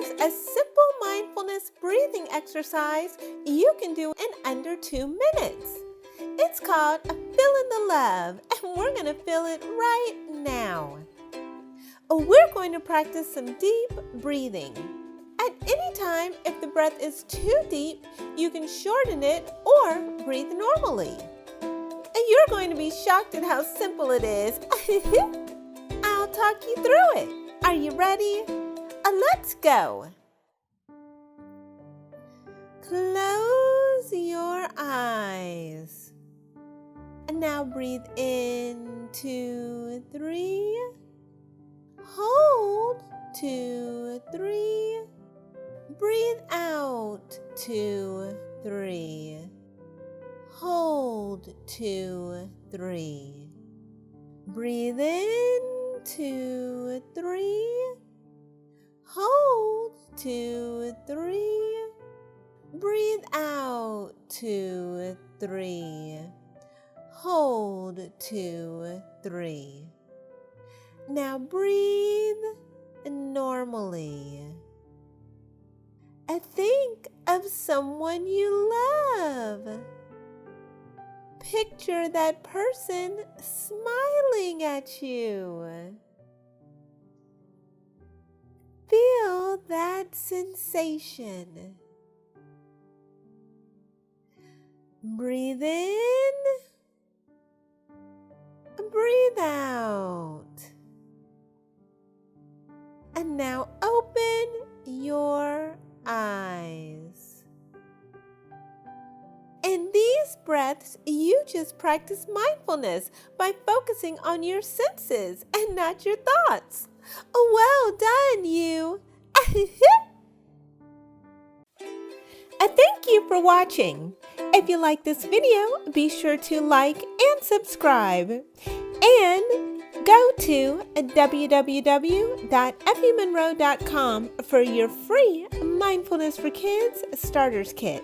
is a simple mindfulness breathing exercise you can do in under 2 minutes. It's called Feeling the Love, and we're going to feel it right now. We're going to practice some deep breathing. At any time, if the breath is too deep, you can shorten it or breathe normally. And you're going to be shocked at how simple it is. I'll talk you through it. Are you ready? Let's go. Close your eyes. And now breathe in, 2, 3. Hold, 2, 3. Breathe out, 2, 3. Hold, 2, 3. Breathe in, 2, 3. Hold, 2, 3. Breathe out, 2, 3. Hold, 2, 3. Now breathe normally. And think of someone you love. Picture that person smiling at you. Feel that sensation. Breathe in. Breathe out. And now open your eyes. In these breaths, you just practice mindfulness by focusing on your senses and not your thoughts. Well done, you! Thank you for watching. If you like this video, be sure to like and subscribe. And go to www.effiemonroe.com for your free Mindfulness for Kids Starters Kit.